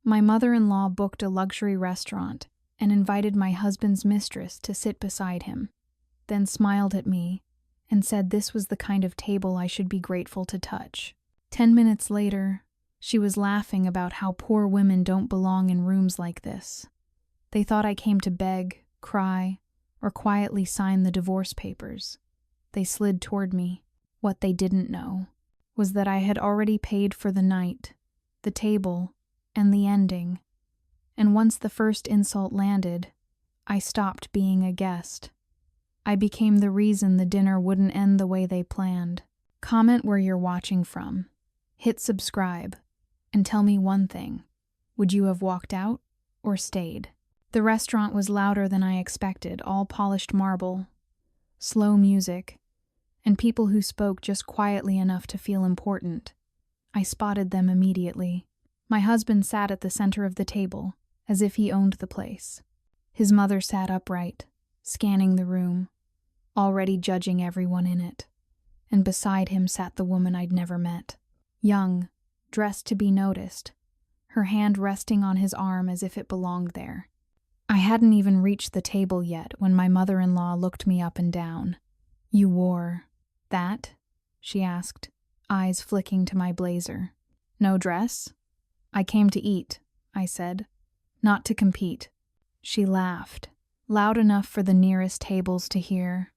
My mother-in-law booked a luxury restaurant and invited my husband's mistress to sit beside him, then smiled at me and said this was the kind of table I should be grateful to touch. 10 minutes later, she was laughing about how poor women don't belong in rooms like this. They thought I came to beg, cry, or quietly sign the divorce papers. They slid toward me. What they didn't know was that I had already paid for the night, the table, and the ending. And once the first insult landed, I stopped being a guest. I became the reason the dinner wouldn't end the way they planned. Comment where you're watching from. Hit subscribe. And tell me one thing. Would you have walked out or stayed? The restaurant was louder than I expected, all polished marble, slow music, and people who spoke just quietly enough to feel important. I spotted them immediately. My husband sat at the center of the table, as if he owned the place. His mother sat upright, scanning the room, already judging everyone in it. And beside him sat the woman I'd never met. Young, dressed to be noticed, her hand resting on his arm as if it belonged there. I hadn't even reached the table yet when my mother-in-law looked me up and down. "You wore that?" she asked, eyes flicking to my blazer. "No dress?" "I came to eat," I said, "not to compete." She laughed, loud enough for the nearest tables to hear.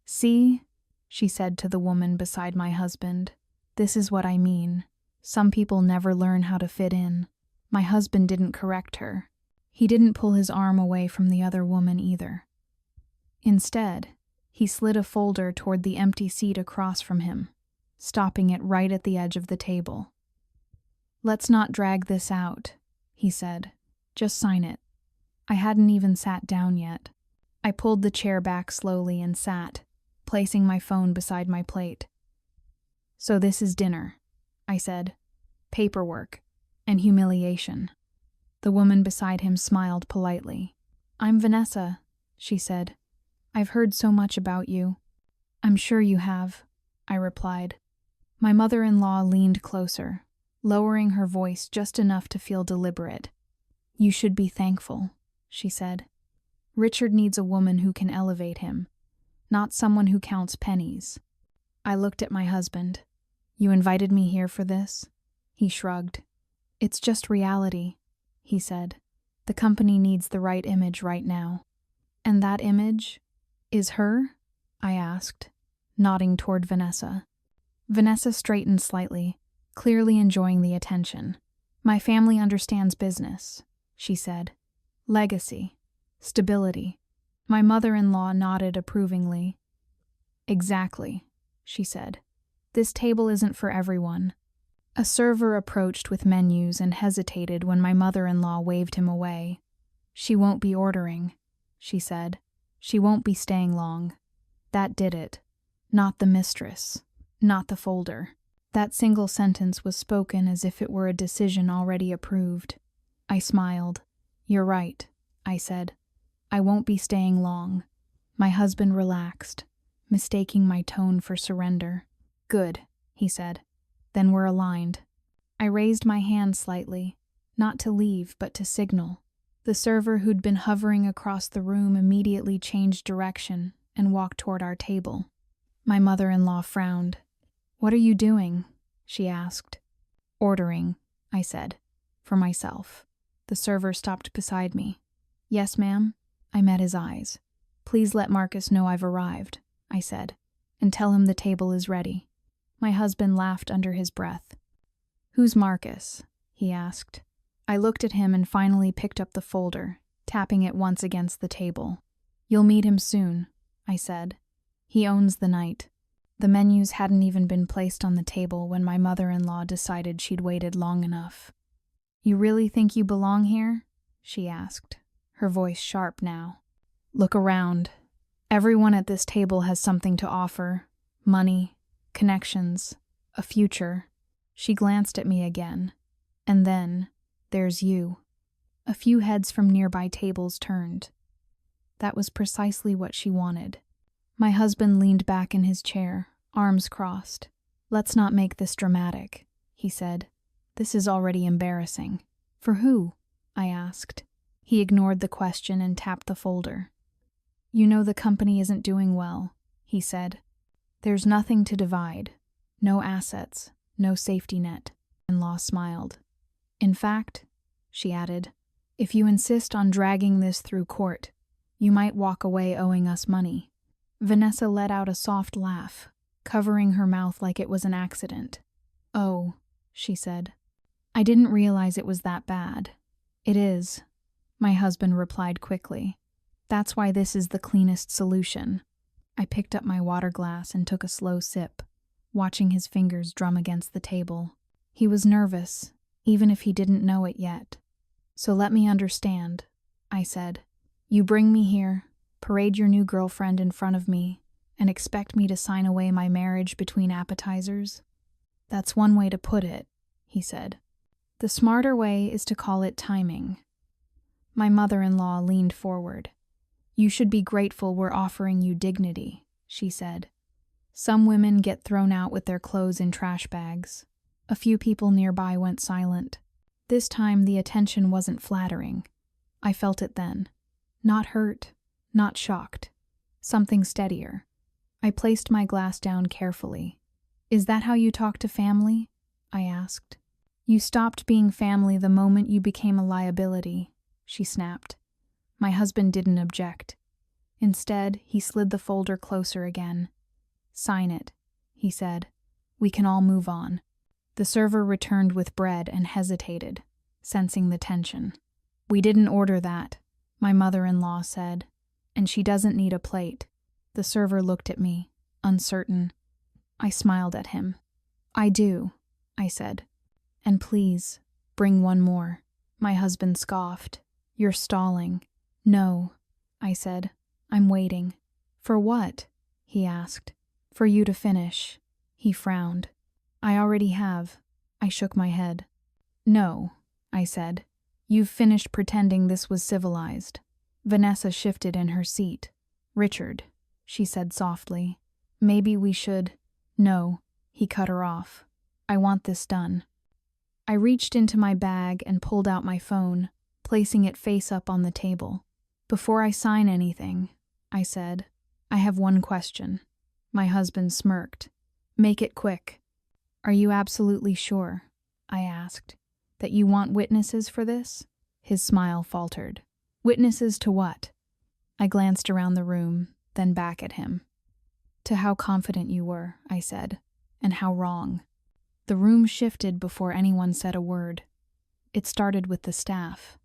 "See?" she said to the woman beside my husband. "This is what I mean. Some people never learn how to fit in." My husband didn't correct her. He didn't pull his arm away from the other woman either. Instead, he slid a folder toward the empty seat across from him, stopping it right at the edge of the table. "Let's not drag this out," he said. "Just sign it." I hadn't even sat down yet. I pulled the chair back slowly and sat, placing my phone beside my plate. "So this is dinner," I said. "Paperwork and humiliation." The woman beside him smiled politely. "I'm Vanessa," she said. "I've heard so much about you." "I'm sure you have," I replied. My mother-in-law leaned closer, lowering her voice just enough to feel deliberate. "You should be thankful," she said. "Richard needs a woman who can elevate him, not someone who counts pennies." I looked at my husband. "You invited me here for this?" He shrugged. "It's just reality," he said. "The company needs the right image right now." "And that image is her?" I asked, nodding toward Vanessa. Vanessa straightened slightly, clearly enjoying the attention. "My family understands business," she said. "Legacy, stability." My mother-in-law nodded approvingly. "Exactly," she said. "This table isn't for everyone." A server approached with menus and hesitated when my mother-in-law waved him away. "She won't be ordering," she said. "She won't be staying long." That did it. Not the mistress. Not the folder. That single sentence was spoken as if it were a decision already approved. I smiled. "You're right," I said. "I won't be staying long." My husband relaxed, mistaking my tone for surrender. "Good," he said. "Then we're aligned." I raised my hand slightly, not to leave but to signal. The server who'd been hovering across the room immediately changed direction and walked toward our table. My mother-in-law frowned. "What are you doing?" she asked. "Ordering," I said, "for myself." The server stopped beside me. "Yes, ma'am?" I met his eyes. "Please let Marcus know I've arrived," I said, "and tell him the table is ready." My husband laughed under his breath. "Who's Marcus?" he asked. I looked at him and finally picked up the folder, tapping it once against the table. "You'll meet him soon," I said. "He owns the night." The menus hadn't even been placed on the table when my mother-in-law decided she'd waited long enough. "You really think you belong here?" she asked, her voice sharp now. "Look around. Everyone at this table has something to offer. Money, connections, a future." She glanced at me again. "And then, there's you." A few heads from nearby tables turned. That was precisely what she wanted. My husband leaned back in his chair, arms crossed. "Let's not make this dramatic," he said. "This is already embarrassing." For who? I asked. He ignored the question and tapped the folder. You know the company isn't doing well, he said. There's nothing to divide. No assets, no safety net. In-law smiled. In fact, she added, if you insist on dragging this through court, you might walk away owing us money. Vanessa let out a soft laugh, covering her mouth like it was an accident. Oh, she said. I didn't realize it was that bad. It is, my husband replied quickly. That's why this is the cleanest solution. I picked up my water glass and took a slow sip, watching his fingers drum against the table. He was nervous, even if he didn't know it yet. So let me understand, I said. You bring me here, parade your new girlfriend in front of me, and expect me to sign away my marriage between appetizers? That's one way to put it, he said. The smarter way is to call it timing. My mother-in-law leaned forward. You should be grateful we're offering you dignity, she said. Some women get thrown out with their clothes in trash bags. A few people nearby went silent. This time the attention wasn't flattering. I felt it then. Not hurt, not shocked. Something steadier. I placed my glass down carefully. Is that how you talk to family? I asked. You stopped being family the moment you became a liability, she snapped. My husband didn't object. Instead, he slid the folder closer again. Sign it, he said. We can all move on. The server returned with bread and hesitated, sensing the tension. We didn't order that, my mother-in-law said, and she doesn't need a plate. The server looked at me, uncertain. I smiled at him. I do, I said. And please, bring one more. My husband scoffed. You're stalling. No, I said. I'm waiting. For what? He asked. For you to finish. He frowned. I already have. I shook my head. No, I said. You've finished pretending this was civilized. Vanessa shifted in her seat. Richard, she said softly. Maybe we should. No, he cut her off. I want this done. I reached into my bag and pulled out my phone, placing it face up on the table. Before I sign anything, I said, I have one question. My husband smirked. Make it quick. Are you absolutely sure, I asked, that you want witnesses for this? His smile faltered. Witnesses to what? I glanced around the room, then back at him. To how confident you were, I said, and how wrong. The room shifted before anyone said a word. It started with the staff.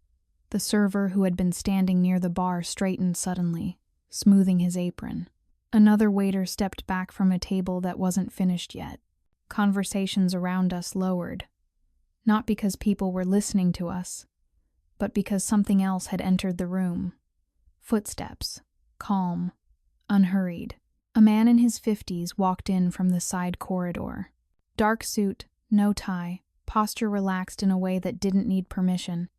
The server who had been standing near the bar straightened suddenly, smoothing his apron. Another waiter stepped back from a table that wasn't finished yet. Conversations around us lowered. Not because people were listening to us, but because something else had entered the room. Footsteps, calm, unhurried. A man in his 50s walked in from the side corridor. Dark suit, no tie, posture relaxed in a way that didn't need permission.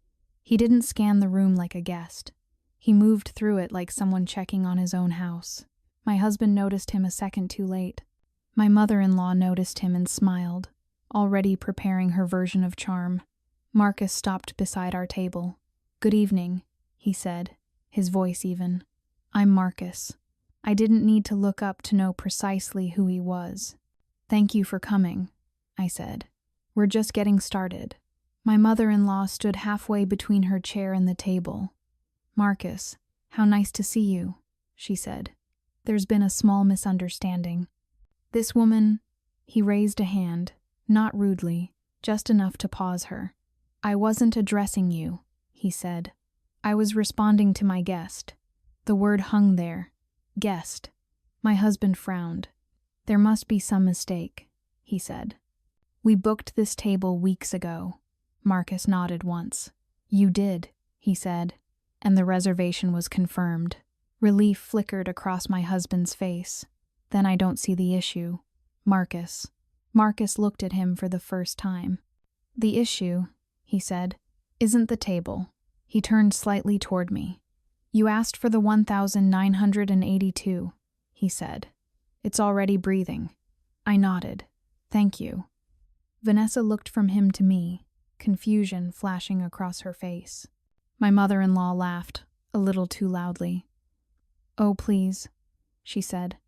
He didn't scan the room like a guest. He moved through it like someone checking on his own house. My husband noticed him a second too late. My mother-in-law noticed him and smiled, already preparing her version of charm. Marcus stopped beside our table. Good evening, he said, his voice even. I'm Marcus. I didn't need to look up to know precisely who he was. Thank you for coming, I said. We're just getting started. My mother-in-law stood halfway between her chair and the table. Marcus, how nice to see you, she said. There's been a small misunderstanding. This woman, he raised a hand, not rudely, just enough to pause her. I wasn't addressing you, he said. I was responding to my guest. The word hung there. Guest. My husband frowned. There must be some mistake, he said. We booked this table weeks ago. Marcus nodded once. You did, he said, and the reservation was confirmed. Relief flickered across my husband's face. Then I don't see the issue. Marcus. Marcus looked at him for the first time. The issue, he said, isn't the table. He turned slightly toward me. You asked for the 1,982, he said. It's already breathing. I nodded. Thank you. Vanessa looked from him to me. confusion flashing across her face. My mother-in-law laughed, a little too loudly. "Oh, please," she said.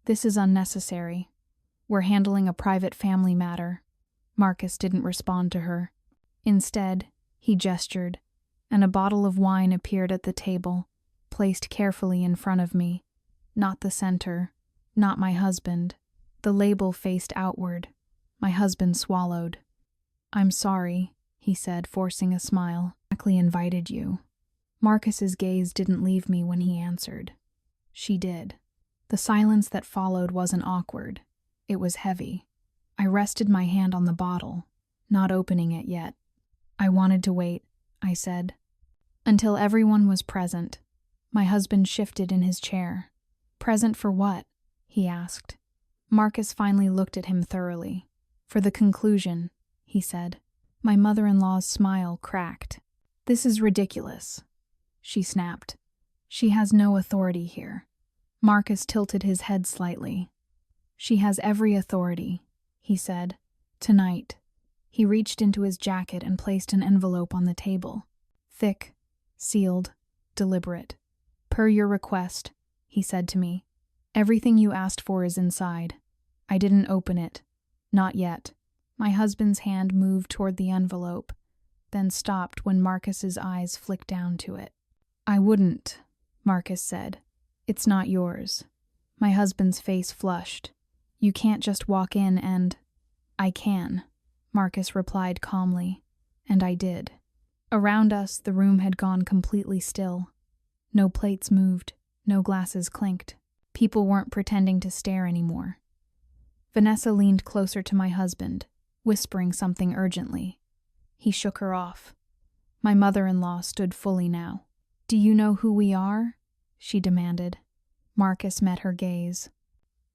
"This is unnecessary. We're handling a private family matter." Marcus didn't respond to her. Instead, he gestured, and a bottle of wine appeared at the table, placed carefully in front of me. Not the center, not my husband. The label faced outward. My husband swallowed. "I'm sorry," he said, forcing a smile. "I exactly invited you." Marcus's gaze didn't leave me when he answered. She did. The silence that followed wasn't awkward. It was heavy. I rested my hand on the bottle, not opening it yet. "I wanted to wait," I said, until everyone was present. My husband shifted in his chair. "Present for what?" he asked. Marcus finally looked at him thoroughly. "For the conclusion," he said. My mother-in-law's smile cracked. "This is ridiculous," she snapped. "She has no authority here." Marcus tilted his head slightly. "She has every authority," he said. "Tonight." He reached into his jacket and placed an envelope on the table. Thick, sealed, deliberate. "Per your request," he said to me. "Everything you asked for is inside." I didn't open it. Not yet. My husband's hand moved toward the envelope, then stopped when Marcus's eyes flicked down to it. "I wouldn't," Marcus said. "It's not yours." My husband's face flushed. "You can't just walk in and—" "I can," Marcus replied calmly, and I did. Around us, the room had gone completely still. No plates moved, no glasses clinked. People weren't pretending to stare anymore. Vanessa leaned closer to my husband, whispering something urgently. He shook her off. My mother-in-law stood fully now. "Do you know who we are?" she demanded. Marcus met her gaze.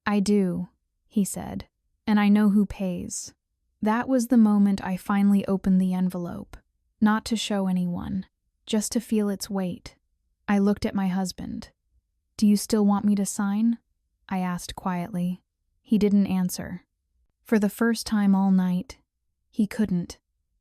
"I do," he said, "and I know who pays." That was the moment I finally opened the envelope, not to show anyone, just to feel its weight. I looked at my husband. "Do you still want me to sign?" I asked quietly. He didn't answer. For the first time all night, he couldn't.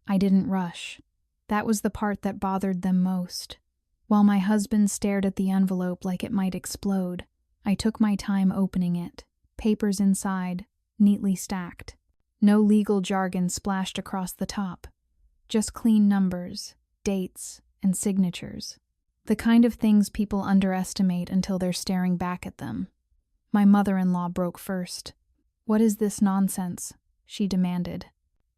I didn't rush. That was the part that bothered them most. While my husband stared at the envelope like it might explode, I took my time opening it. Papers inside, neatly stacked. No legal jargon splashed across the top. Just clean numbers, dates, and signatures. The kind of things people underestimate until they're staring back at them. My mother-in-law broke first. "What is this nonsense?" she demanded.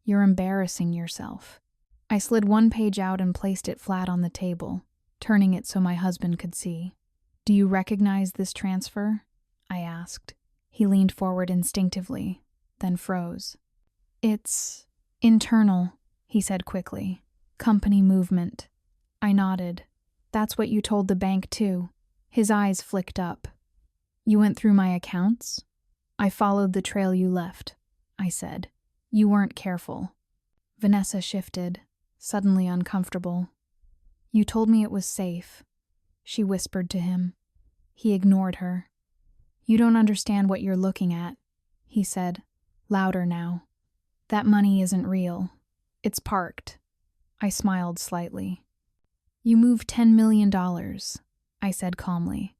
"You're embarrassing yourself." I slid one page out and placed it flat on the table, turning it so my husband could see. "Do you recognize this transfer?" I asked. He leaned forward instinctively, then froze. "It's internal," he said quickly. "Company movement." I nodded. "That's what you told the bank too." His eyes flicked up. "You went through my accounts?" "I followed the trail you left," I said. "You weren't careful." Vanessa shifted, suddenly uncomfortable. "You told me it was safe," she whispered to him. He ignored her. "You don't understand what you're looking at," he said, louder now. "That money isn't real. It's parked." I smiled slightly. "You moved $10 million, I said calmly,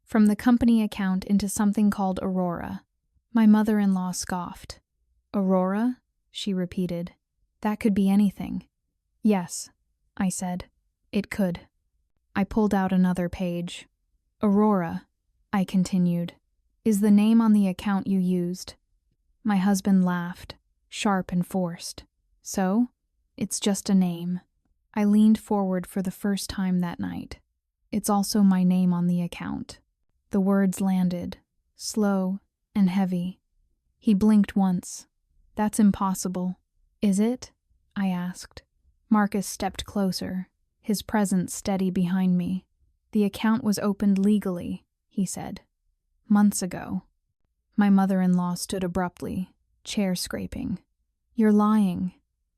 from the company account into something called Aurora. My mother-in-law scoffed. "Aurora?" she repeated. "That could be anything." "Yes," I said. "It could." I pulled out another page. "Aurora," I continued, "is the name on the account you used." My husband laughed, sharp and forced. "So? It's just a name." I leaned forward for the first time that night. "It's also my name on the account." The words landed, slow and heavy. He blinked once. "That's impossible." "Is it?" I asked. Marcus stepped closer, his presence steady behind me. "The account was opened legally," he said. "Months ago." My mother-in-law stood abruptly, chair scraping. "You're lying,"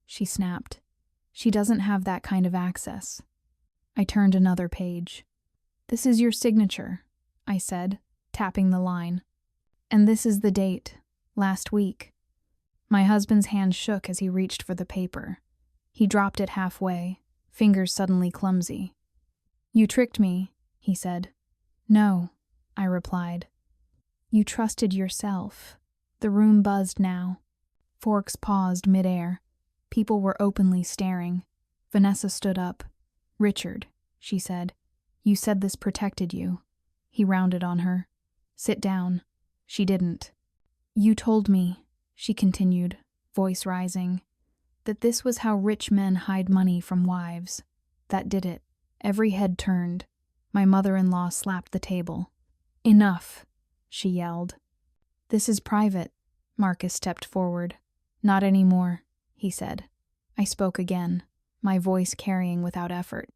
she snapped. "She doesn't have that kind of access." I turned another page. "This is your signature," I said, tapping the line. "And this is the date, last week." My husband's hand shook as he reached for the paper. He dropped it halfway, fingers suddenly clumsy. You tricked me, he said. No, I replied. You trusted yourself. The room buzzed now. Forks paused midair. People were openly staring. Vanessa stood up. Richard, she said. You said this protected you. He rounded on her. Sit down. She didn't. You told me, she continued, voice rising, that this was how rich men hide money from wives. That did it. Every head turned. My mother-in-law slapped the table. Enough, she yelled. This is private. Marcus stepped forward. Not anymore, he said. I spoke again, my voice carrying without effort.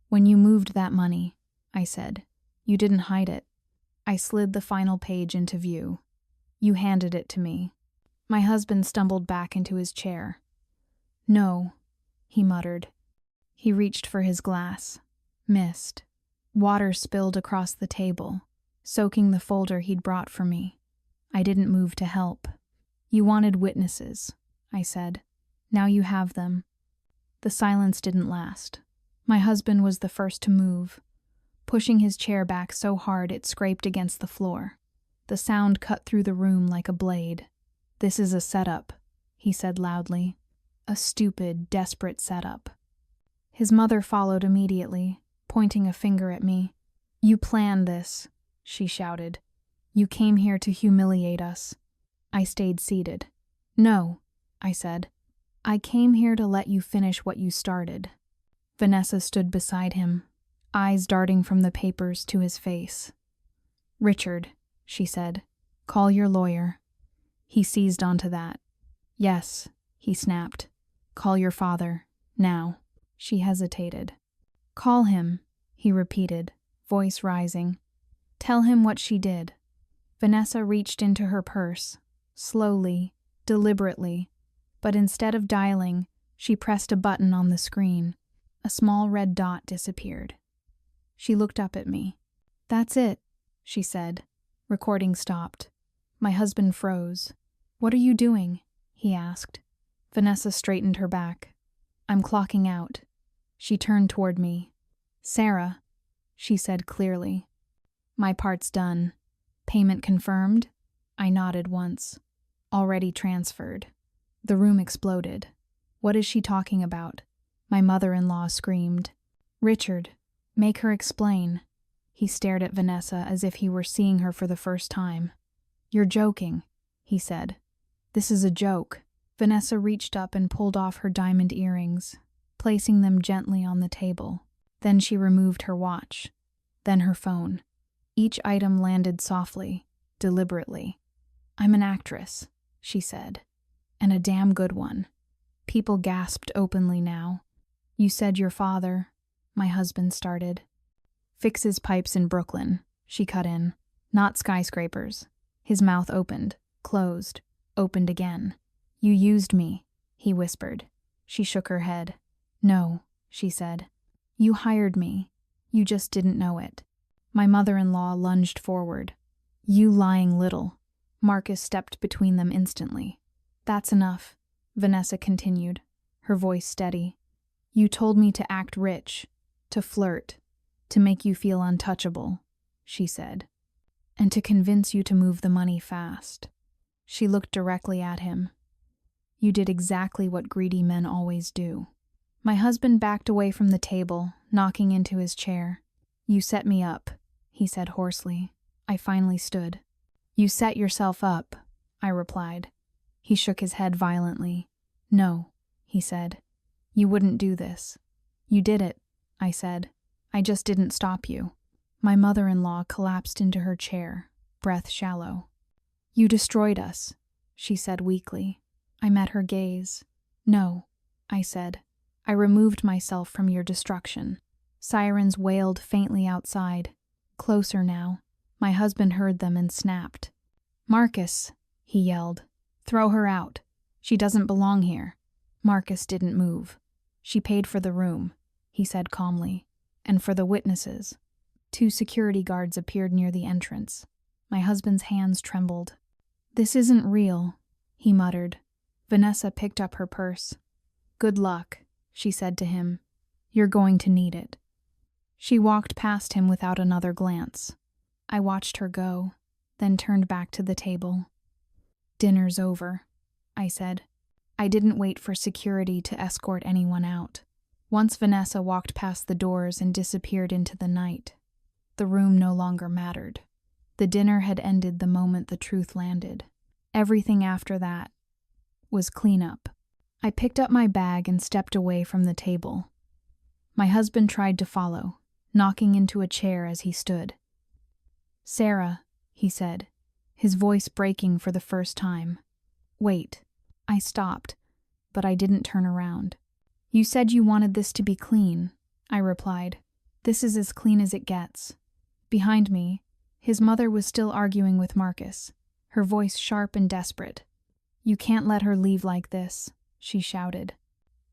When you moved that money, I said, you didn't hide it. I slid the final page into view. You handed it to me. My husband stumbled back into his chair. No, he muttered. He reached for his glass. Missed. Water spilled across the table, soaking the folder he'd brought for me. I didn't move to help. You wanted witnesses, I said. Now you have them. The silence didn't last. My husband was the first to move, pushing his chair back so hard it scraped against the floor. The sound cut through the room like a blade. This is a setup, he said loudly. A stupid, desperate setup. His mother followed immediately, pointing a finger at me. You planned this, she shouted. You came here to humiliate us. I stayed seated. No, I said. I came here to let you finish what you started. Vanessa stood beside him, eyes darting from the papers to his face. Richard, she said, call your lawyer. He seized onto that. Yes, he snapped. Call your father, now. She hesitated. Call him, he repeated, voice rising. Tell him what she did. Vanessa reached into her purse, slowly, deliberately, but instead of dialing, she pressed a button on the screen. A small red dot disappeared. She looked up at me. That's it, she said. Recording stopped. My husband froze. What are you doing? He asked. Vanessa straightened her back. I'm clocking out. She turned toward me. Sarah, she said clearly. My part's done. Payment confirmed? I nodded once. Already transferred. The room exploded. What is she talking about? My mother-in-law screamed. Richard, make her explain. He stared at Vanessa as if he were seeing her for the first time. You're joking, he said. This is a joke. Vanessa reached up and pulled off her diamond earrings, placing them gently on the table. Then she removed her watch. Then her phone. Each item landed softly, deliberately. I'm an actress, she said. And a damn good one. People gasped openly now. You said your father, my husband started. Fixes pipes in Brooklyn, she cut in. Not skyscrapers. His mouth opened, closed, opened again. You used me, he whispered. She shook her head. No, she said. You hired me. You just didn't know it. My mother-in-law lunged forward. You lying little. Marcus stepped between them instantly. That's enough, Vanessa continued, her voice steady. You told me to act rich, to flirt, to make you feel untouchable, she said, and to convince you to move the money fast. She looked directly at him. You did exactly what greedy men always do. My husband backed away from the table, knocking into his chair. You set me up, he said hoarsely. I finally stood. You set yourself up, I replied. He shook his head violently. No, he said. You wouldn't do this. You did it, I said. I just didn't stop you. My mother-in-law collapsed into her chair, breath shallow. You destroyed us, she said weakly. I met her gaze. No, I said. I removed myself from your destruction. Sirens wailed faintly outside. Closer now. My husband heard them and snapped. Marcus, he yelled. Throw her out. She doesn't belong here. Marcus didn't move. She paid for the room, he said calmly, and for the witnesses. 2 security guards appeared near the entrance. My husband's hands trembled. This isn't real, he muttered. Vanessa picked up her purse. Good luck, she said to him. "You're going to need it." She walked past him without another glance. I watched her go, then turned back to the table. "Dinner's over," I said. I didn't wait for security to escort anyone out. Once Vanessa walked past the doors and disappeared into the night, the room no longer mattered. The dinner had ended the moment the truth landed. Everything after that was cleanup. I picked up my bag and stepped away from the table. My husband tried to follow, knocking into a chair as he stood. "Sarah," he said, his voice breaking for the first time. "Wait." I stopped, but I didn't turn around. "You said you wanted this to be clean," I replied. "This is as clean as it gets." Behind me, his mother was still arguing with Marcus, her voice sharp and desperate. "You can't let her leave like this," she shouted.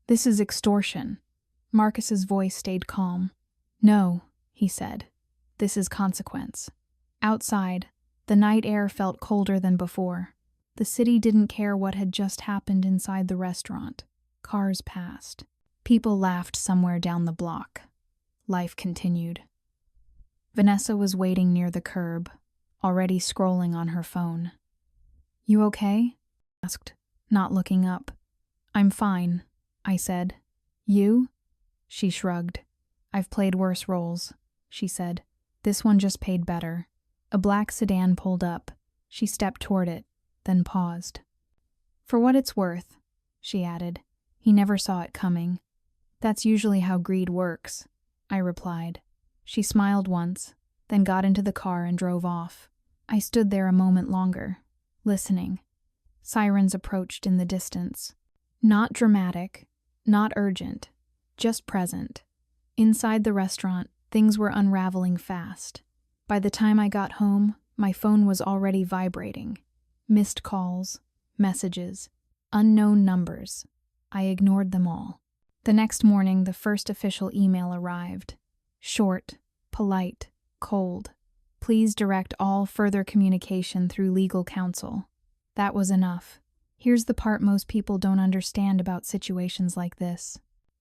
"This is extortion." Marcus's voice stayed calm. "No," he said. "This is consequence." Outside, the night air felt colder than before. The city didn't care what had just happened inside the restaurant. Cars passed. People laughed somewhere down the block. Life continued. Vanessa was waiting near the curb, already scrolling on her phone. "You okay?" I asked, not looking up. "I'm fine," I said. "You?" She shrugged. "I've played worse roles," she said. "This one just paid better." A black sedan pulled up. She stepped toward it, then paused. "For what it's worth," she added. "He never saw it coming." "That's usually how greed works," I replied. She smiled once, then got into the car and drove off. I stood there a moment longer, listening. Sirens approached in the distance. Not dramatic, not urgent, just present. Inside the restaurant, things were unraveling fast. By the time I got home, my phone was already vibrating. Missed calls, messages, unknown numbers. I ignored them all. The next morning, the first official email arrived. Short, polite, cold. "Please direct all further communication through legal counsel." That was enough. Here's the part most people don't understand about situations like this.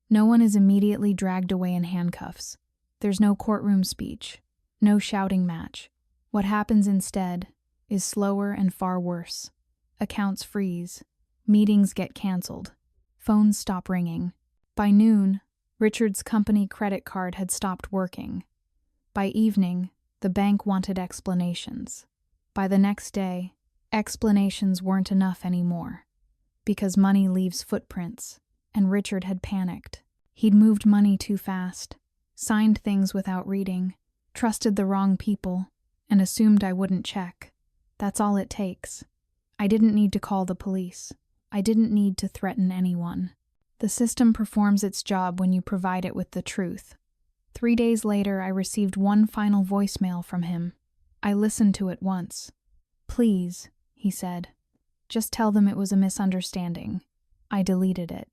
No one is immediately dragged away in handcuffs. There's no courtroom speech, no shouting match. What happens instead is slower and far worse. Accounts freeze. Meetings get canceled. Phones stop ringing. By noon, Richard's company credit card had stopped working. By evening, the bank wanted explanations. By the next day, explanations weren't enough anymore. Because money leaves footprints, and Richard had panicked. He'd moved money too fast, signed things without reading, trusted the wrong people, and assumed I wouldn't check. That's all it takes. I didn't need to call the police. I didn't need to threaten anyone. The system performs its job when you provide it with the truth. 3 days later, I received one final voicemail from him. I listened to it once. "Please," he said. "Just tell them it was a misunderstanding." I deleted it.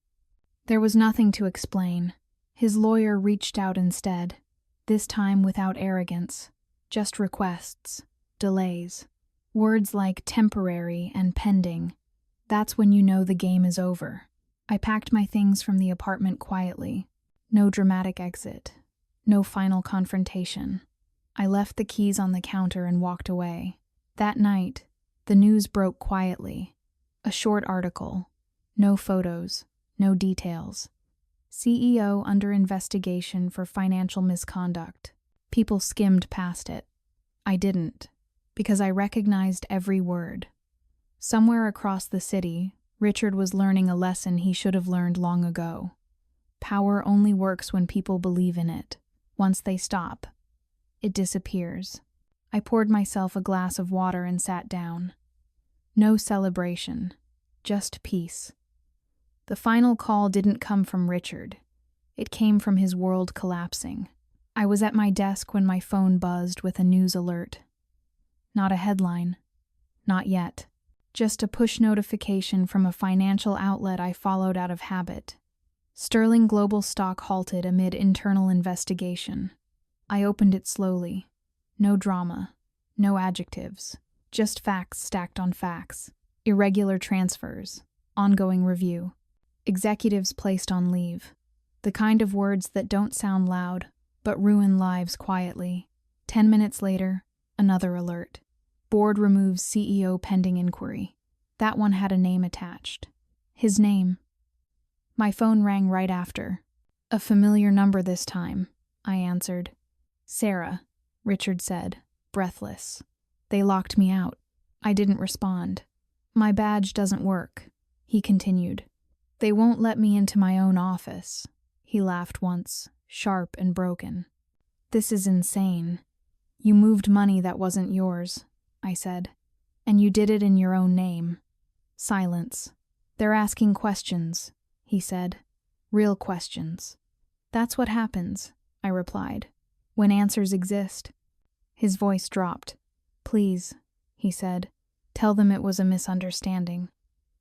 There was nothing to explain. His lawyer reached out instead, this time without arrogance. Just requests, delays. Words like temporary and pending. That's when you know the game is over. I packed my things from the apartment quietly. No dramatic exit. No final confrontation. I left the keys on the counter and walked away. That night, the news broke quietly. A short article. No photos. No details. CEO under investigation for financial misconduct. People skimmed past it. I didn't, because I recognized every word. Somewhere across the city, Richard was learning a lesson he should have learned long ago. Power only works when people believe in it. Once they stop, it disappears. I poured myself a glass of water and sat down. No celebration, just peace. The final call didn't come from Richard. It came from his world collapsing. I was at my desk when my phone buzzed with a news alert. Not a headline. Not yet. Just a push notification from a financial outlet I followed out of habit. Sterling Global stock halted amid internal investigation. I opened it slowly. No drama. No adjectives. Just facts stacked on facts. Irregular transfers. Ongoing review. Executives placed on leave. The kind of words that don't sound loud, but ruin lives quietly. 10 minutes later, another alert. Board removes CEO pending inquiry. That one had a name attached. His name. My phone rang right after. A familiar number this time, I answered. Sarah, Richard said, breathless. They locked me out. I didn't respond. My badge doesn't work, he continued. They won't let me into my own office. He laughed once, sharp and broken. This is insane. You moved money that wasn't yours, I said. And you did it in your own name. Silence. They're asking questions, he said. Real questions. That's what happens, I replied, when answers exist. His voice dropped. Please, he said. Tell them it was a misunderstanding.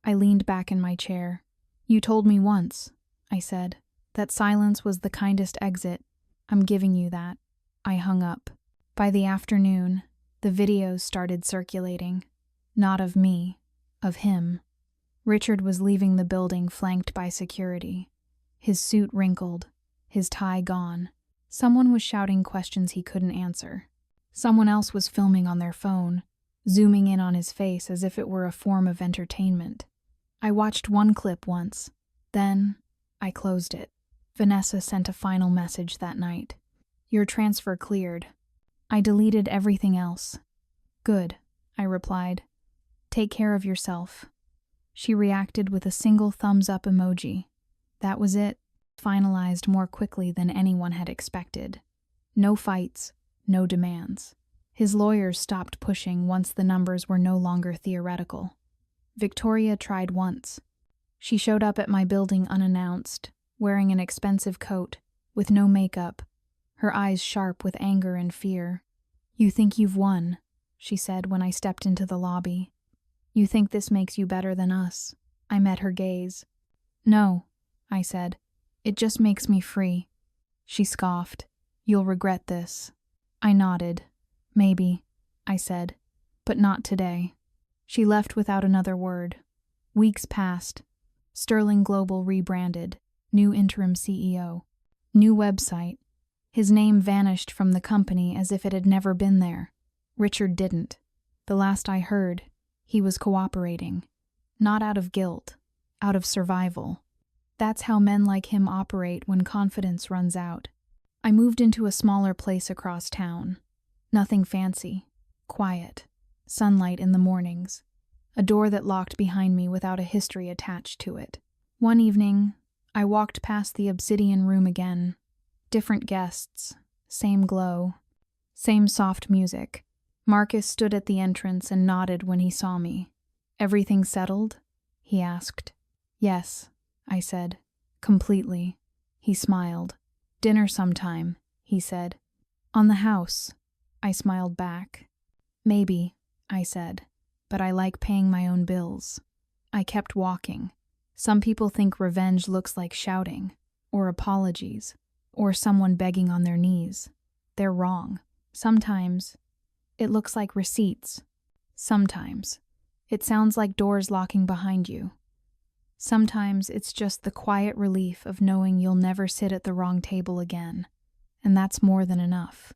I leaned back in my chair. You told me once, I said, that silence was the kindest exit. I'm giving you that. I hung up. By the afternoon, the videos started circulating. Not of me, of him. Richard was leaving the building flanked by security. His suit wrinkled, his tie gone. Someone was shouting questions he couldn't answer. Someone else was filming on their phone, zooming in on his face as if it were a form of entertainment. I watched one clip once. Then, I closed it. Vanessa sent a final message that night. Your transfer cleared. I deleted everything else. Good, I replied. Take care of yourself. She reacted with a single thumbs-up emoji. That was it, finalized more quickly than anyone had expected. No fights, no demands. His lawyers stopped pushing once the numbers were no longer theoretical. Victoria tried once. She showed up at my building unannounced, wearing an expensive coat, with no makeup, her eyes sharp with anger and fear. You think you've won, she said when I stepped into the lobby. You think this makes you better than us. I met her gaze. No, I said. It just makes me free. She scoffed. You'll regret this. I nodded. Maybe, I said, but not today. She left without another word. Weeks passed. Sterling Global rebranded. New interim CEO. New website. His name vanished from the company as if it had never been there. Richard didn't. The last I heard, he was cooperating. Not out of guilt, out of survival. That's how men like him operate when confidence runs out. I moved into a smaller place across town. Nothing fancy. Quiet. Sunlight in the mornings. A door that locked behind me without a history attached to it. One evening, I walked past the obsidian room again. Different guests. Same glow. Same soft music. Marcus stood at the entrance and nodded when he saw me. Everything settled? He asked. Yes, I said. Completely. He smiled. Dinner sometime, he said. On the house. I smiled back. Maybe, I said, but I like paying my own bills. I kept walking. Some people think revenge looks like shouting, or apologies, or someone begging on their knees. They're wrong. Sometimes it looks like receipts. Sometimes it sounds like doors locking behind you. Sometimes it's just the quiet relief of knowing you'll never sit at the wrong table again, and that's more than enough.